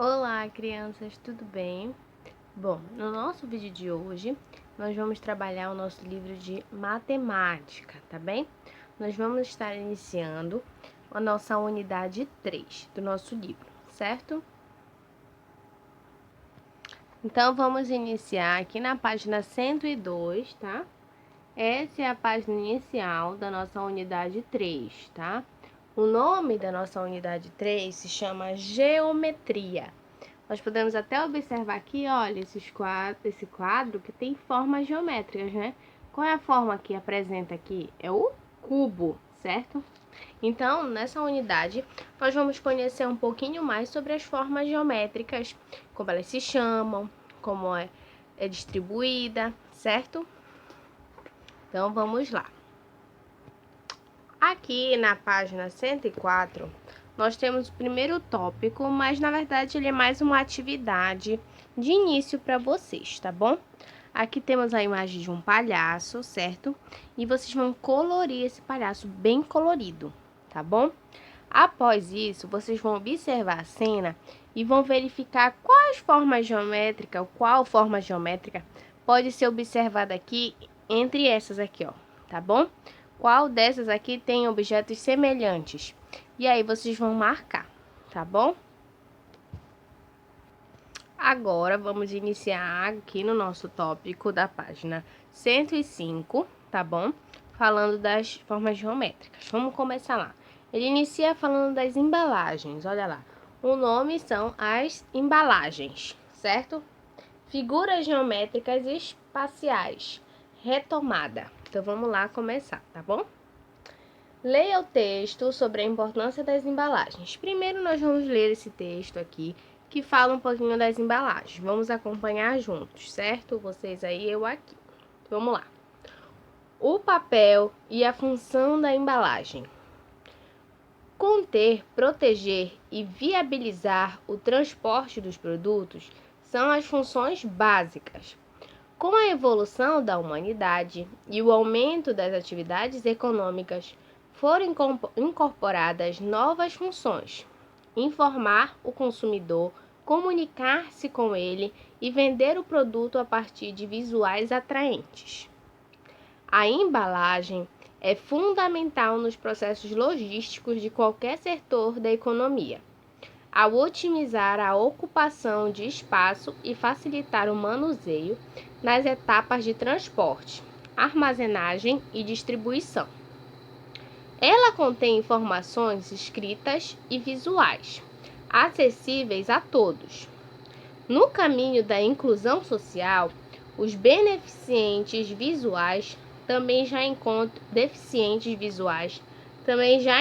Olá, crianças, tudo bem? Bom, no nosso vídeo de hoje, nós vamos trabalhar o nosso livro de matemática, tá bem? Nós vamos estar iniciando a nossa unidade 3 do nosso livro, certo? Então, vamos iniciar aqui na página 102, tá? Essa é a página inicial da nossa unidade 3, tá? O nome da nossa unidade 3 se chama Geometria. Nós podemos até observar aqui, olha, esse quadro que tem formas geométricas, né? Qual é a forma que apresenta aqui? É o cubo, certo? Então, nessa unidade, nós vamos conhecer um pouquinho mais sobre as formas geométricas, como elas se chamam, como é distribuída, certo? Então, vamos lá. Aqui na página 104, nós temos o primeiro tópico, mas na verdade ele é mais uma atividade de início para vocês, tá bom? Aqui temos a imagem de um palhaço, certo? E vocês vão colorir esse palhaço bem colorido, tá bom? Após isso, vocês vão observar a cena e vão verificar qual forma geométrica pode ser observada aqui entre essas aqui, ó, tá bom? Qual dessas aqui tem objetos semelhantes? E aí vocês vão marcar, tá bom? Agora vamos iniciar aqui no nosso tópico da página 105, tá bom? Falando das formas geométricas. Vamos começar lá. Ele inicia falando das embalagens, olha lá. O nome são as embalagens, certo? Figuras geométricas espaciais. Retomada. Então vamos lá começar, tá bom? Leia o texto sobre a importância das embalagens. Primeiro nós vamos ler esse texto aqui, que fala um pouquinho das embalagens. Vamos acompanhar juntos, certo? Vocês aí, eu aqui. Vamos lá. O papel e a função da embalagem. Conter, proteger e viabilizar o transporte dos produtos são as funções básicas. Com a evolução da humanidade e o aumento das atividades econômicas, foram incorporadas novas funções: informar o consumidor, comunicar-se com ele e vender o produto a partir de visuais atraentes. A embalagem é fundamental nos processos logísticos de qualquer setor da economia, ao otimizar a ocupação de espaço e facilitar o manuseio nas etapas de transporte, armazenagem e distribuição. Ela contém informações escritas e visuais, acessíveis a todos. No caminho da inclusão social, os deficientes visuais também já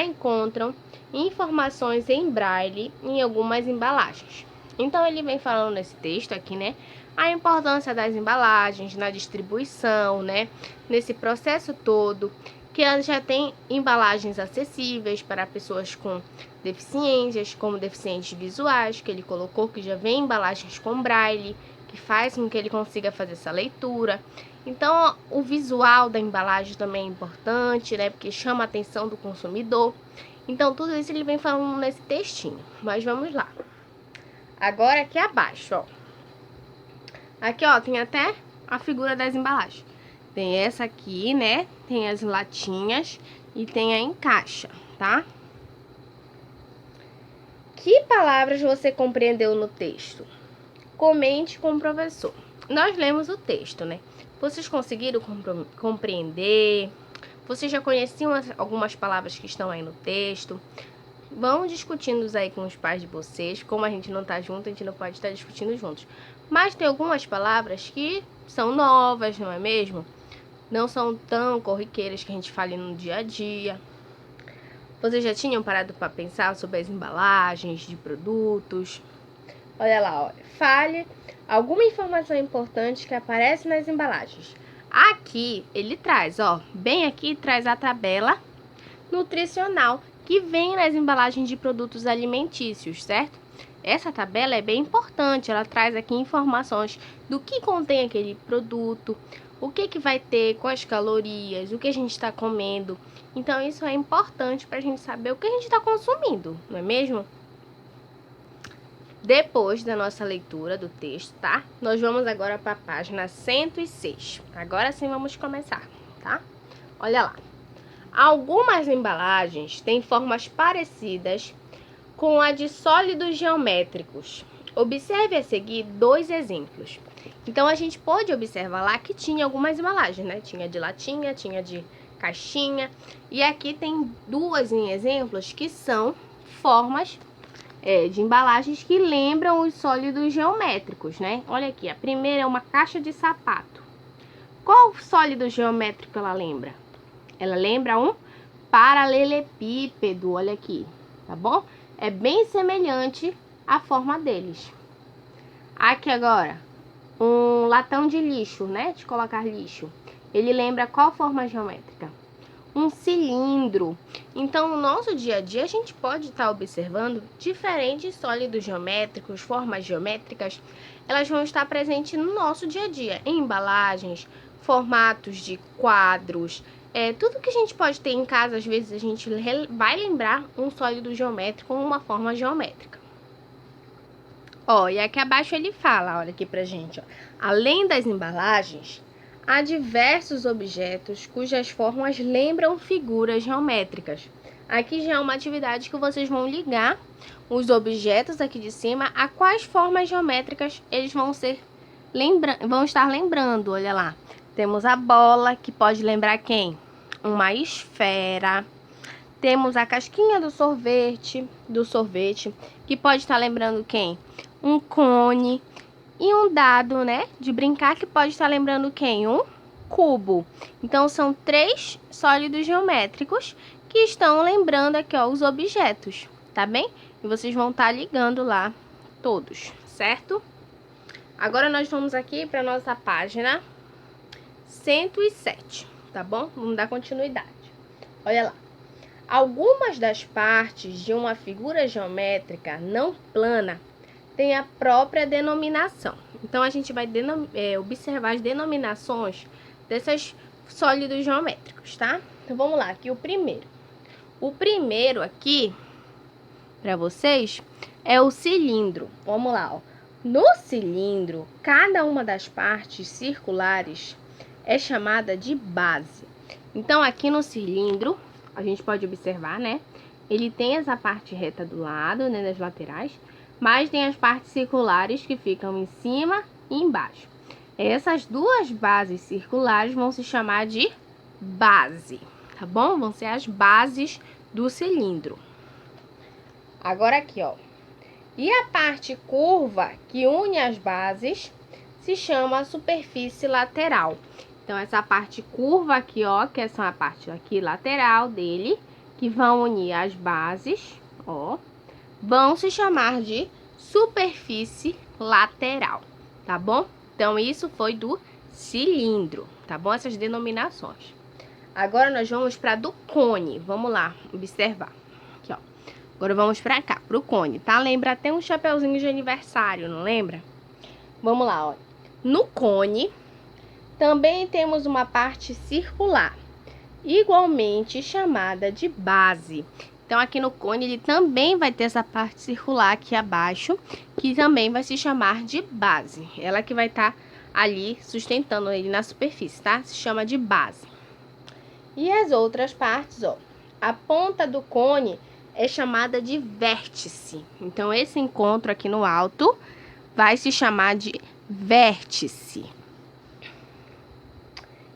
encontram informações em braille em algumas embalagens. Então ele vem falando nesse texto aqui, né, a importância das embalagens na distribuição, né, nesse processo todo, que ela já tem embalagens acessíveis para pessoas com deficiências, como deficientes visuais, que ele colocou que já vem embalagens com braille, que faz com que ele consiga fazer essa leitura. Então, o visual da embalagem também é importante, né, porque chama a atenção do consumidor. Então, tudo isso ele vem falando nesse textinho. Mas vamos lá. Agora aqui abaixo, ó. Aqui, ó, tem até a figura das embalagens. Tem essa aqui, né? Tem as latinhas e tem a em caixa, tá? Que palavras você compreendeu no texto? Comente com o professor. Nós lemos o texto, né? Vocês conseguiram compreender? Vocês já conheciam algumas palavras que estão aí no texto? Vão discutindo aí com os pais de vocês. Como a gente não tá junto, a gente não pode estar discutindo juntos. Mas tem algumas palavras que são novas, não é mesmo? Não são tão corriqueiras que a gente fale no dia a dia. Vocês já tinham parado para pensar sobre as embalagens de produtos? Olha lá, olha. Fale alguma informação importante que aparece nas embalagens. Aqui ele traz, ó, bem aqui traz a tabela nutricional que vem nas embalagens de produtos alimentícios, certo? Essa tabela é bem importante, ela traz aqui informações do que contém aquele produto, o que vai ter, quais calorias, o que a gente está comendo. Então, isso é importante para a gente saber o que a gente está consumindo, não é mesmo? depois da nossa leitura do texto, tá? Nós vamos agora para a página 106. Agora sim vamos começar, tá? Olha lá. Algumas embalagens têm formas parecidas com a de sólidos geométricos. Observe a seguir 2 exemplos. Então, a gente pode observar lá que tinha algumas embalagens, né? Tinha de latinha, tinha de caixinha. E aqui tem 2 em exemplos que são formas de embalagens que lembram os sólidos geométricos, né? Olha aqui, a primeira é uma caixa de sapato. Qual sólido geométrico ela lembra? Ela lembra um paralelepípedo, olha aqui, tá bom? É bem semelhante à forma deles. Aqui agora, um latão de lixo, né? De colocar lixo. Ele lembra qual forma geométrica? Um cilindro. Então, no nosso dia a dia, a gente pode estar observando diferentes sólidos geométricos, formas geométricas. Elas vão estar presentes no nosso dia a dia, em embalagens, formatos de quadros. Tudo que a gente pode ter em casa, às vezes a gente vai lembrar um sólido geométrico ou uma forma geométrica. Ó, e aqui abaixo ele fala, olha aqui pra gente, ó. Além das embalagens, há diversos objetos cujas formas lembram figuras geométricas. Aqui já é uma atividade que vocês vão ligar os objetos aqui de cima a quais formas geométricas eles vão estar lembrando, olha lá. Temos a bola, que pode lembrar quem? Uma esfera. Temos a casquinha do sorvete, que pode estar lembrando quem? Um cone. E um dado, né, de brincar, que pode estar lembrando quem? Um cubo. Então, são 3 sólidos geométricos que estão lembrando aqui, ó, os objetos, tá bem? E vocês vão estar ligando lá todos, certo? Agora, nós vamos aqui para nossa página 107, tá bom? Vamos dar continuidade. Olha lá. Algumas das partes de uma figura geométrica não plana têm a própria denominação. Então, a gente vai observar as denominações desses sólidos geométricos, tá? Então, vamos lá. Aqui o primeiro. O primeiro aqui, para vocês, é o cilindro. Vamos lá, ó. No cilindro, cada uma das partes circulares é chamada de base. Então, aqui no cilindro, a gente pode observar, né? Ele tem essa parte reta do lado, né, das laterais, mas tem as partes circulares que ficam em cima e embaixo. Essas 2 bases circulares vão se chamar de base, tá bom? Vão ser as bases do cilindro. Agora aqui, ó. E a parte curva que une as bases se chama superfície lateral. Então, essa parte curva aqui, ó, que essa é a parte aqui lateral dele, que vão unir as bases, ó, vão se chamar de superfície lateral, tá bom? Então, isso foi do cilindro, tá bom? Essas denominações. Agora, nós vamos para do cone. Vamos lá, observar. Aqui, ó. Agora, vamos para cá, pro cone, tá? Lembra até um chapeuzinho de aniversário, não lembra? Vamos lá, ó. No cone, também temos uma parte circular, igualmente chamada de base. Então, aqui no cone, ele também vai ter essa parte circular aqui abaixo, que também vai se chamar de base. Ela que vai estar ali sustentando ele na superfície, tá? Se chama de base. E as outras partes, ó. A ponta do cone é chamada de vértice. Então, esse encontro aqui no alto vai se chamar de vértice.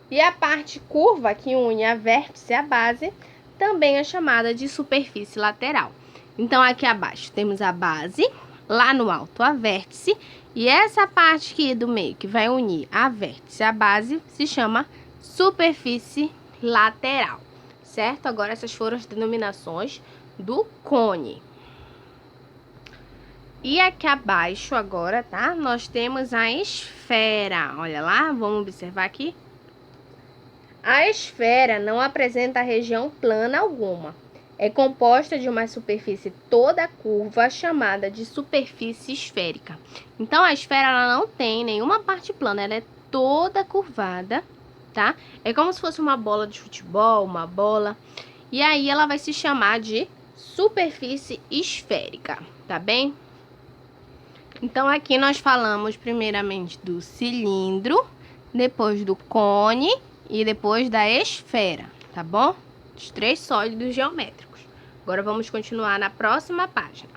E a parte curva que une a vértice e a base também é chamada de superfície lateral. Então, aqui abaixo temos a base, lá no alto a vértice, e essa parte aqui do meio que vai unir a vértice e a base se chama superfície lateral, certo? Agora, essas foram as denominações do cone. E aqui abaixo agora, tá? Nós temos a esfera. Olha lá, vamos observar aqui. A esfera não apresenta região plana alguma. É composta de uma superfície toda curva, chamada de superfície esférica. Então, a esfera ela não tem nenhuma parte plana, ela é toda curvada, tá? É como se fosse uma bola de futebol, uma bola. E aí, ela vai se chamar de superfície esférica, tá bem? Então, aqui nós falamos primeiramente do cilindro, depois do cone e depois da esfera, tá bom? Os 3 sólidos geométricos. Agora, vamos continuar na próxima página.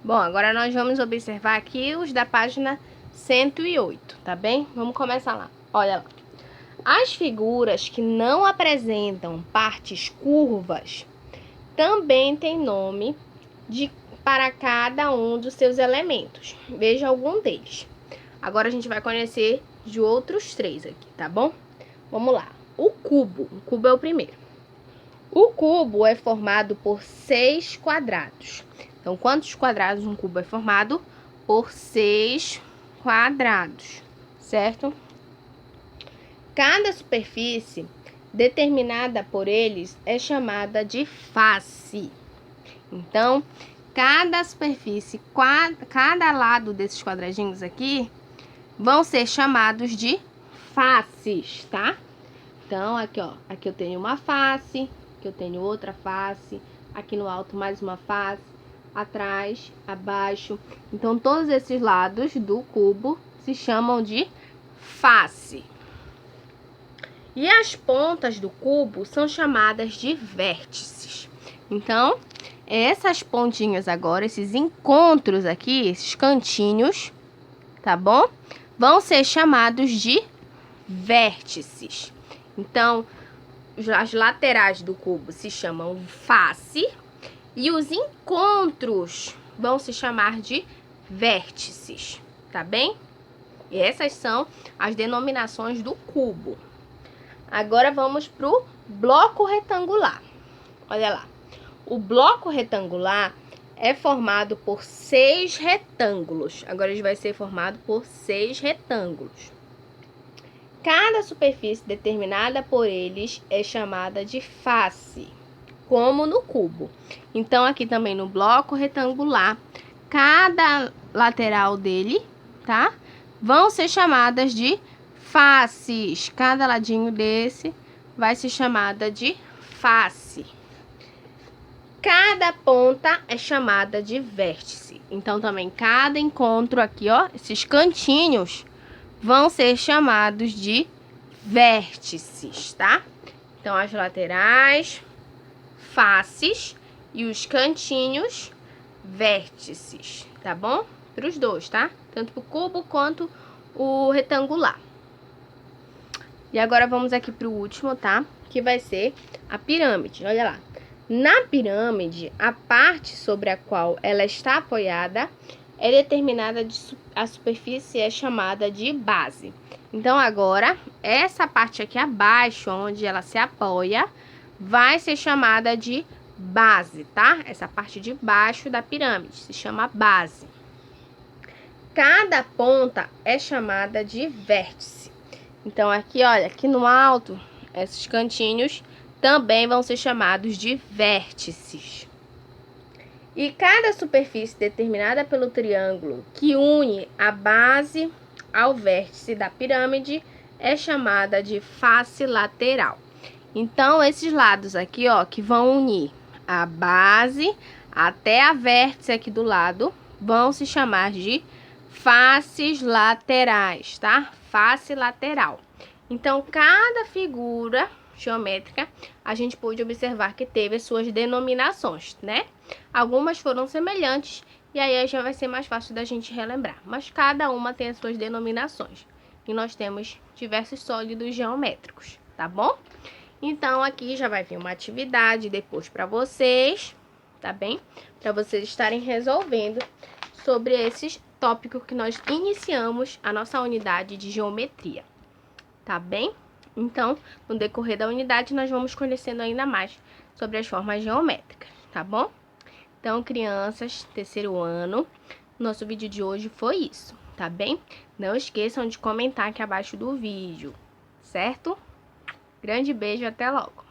Bom, agora nós vamos observar aqui os da página 108, tá bem? Vamos começar lá. Olha lá. As figuras que não apresentam partes curvas também têm nome para cada um dos seus elementos. Veja algum deles. Agora a gente vai conhecer de outros 3 aqui, tá bom? Vamos lá. O cubo. O cubo é o primeiro. O cubo é formado por 6 quadrados. Então, quantos quadrados um cubo é formado? Por 6 quadrados, certo? Cada superfície determinada por eles é chamada de face. Então, cada superfície, cada lado desses quadradinhos aqui vão ser chamados de faces, tá? Então, aqui, ó, aqui eu tenho uma face, aqui eu tenho outra face, aqui no alto mais uma face, atrás, abaixo. Então, todos esses lados do cubo se chamam de face. E as pontas do cubo são chamadas de vértices. Então, essas pontinhas agora, esses encontros aqui, esses cantinhos, tá bom? Vão ser chamados de vértices. Então, as laterais do cubo se chamam face e os encontros vão se chamar de vértices, tá bem? E essas são as denominações do cubo. Agora vamos para o bloco retangular. Olha lá. O bloco retangular é formado por 6 retângulos. Agora ele vai ser formado por 6 retângulos. Cada superfície determinada por eles é chamada de face, como no cubo. Então, aqui também no bloco retangular, cada lateral dele, tá? Vão ser chamadas de faces. Cada ladinho desse vai ser chamada de face. Cada ponta é chamada de vértice. Então, também cada encontro aqui, ó, esses cantinhos vão ser chamados de vértices, tá? Então, as laterais, faces e os cantinhos, vértices, tá bom? Para os dois, tá? Tanto para o cubo quanto o retangular. E agora vamos aqui para o último, tá? Que vai ser a pirâmide. Olha lá. Na pirâmide, a parte sobre a qual ela está apoiada é determinada a superfície é chamada de base. Então, agora, essa parte aqui abaixo, onde ela se apoia, vai ser chamada de base, tá? Essa parte de baixo da pirâmide se chama base. Cada ponta é chamada de vértice. Então, aqui, olha, aqui no alto, esses cantinhos também vão ser chamados de vértices. E cada superfície determinada pelo triângulo que une a base ao vértice da pirâmide é chamada de face lateral. Então, esses lados aqui, ó, que vão unir a base até a vértice aqui do lado, vão se chamar de faces laterais, tá? Face lateral. Então, cada figura geométrica, a gente pôde observar que teve as suas denominações, né? Algumas foram semelhantes e aí já vai ser mais fácil da gente relembrar. Mas cada uma tem as suas denominações. E nós temos diversos sólidos geométricos, tá bom? Então, aqui já vai vir uma atividade depois para vocês, tá bem? Para vocês estarem resolvendo sobre esses tópicos que nós iniciamos a nossa unidade de geometria, tá bem? Então, no decorrer da unidade, nós vamos conhecendo ainda mais sobre as formas geométricas, tá bom? Então, crianças, terceiro ano, nosso vídeo de hoje foi isso, tá bem? Não esqueçam de comentar aqui abaixo do vídeo, certo? Grande beijo, até logo!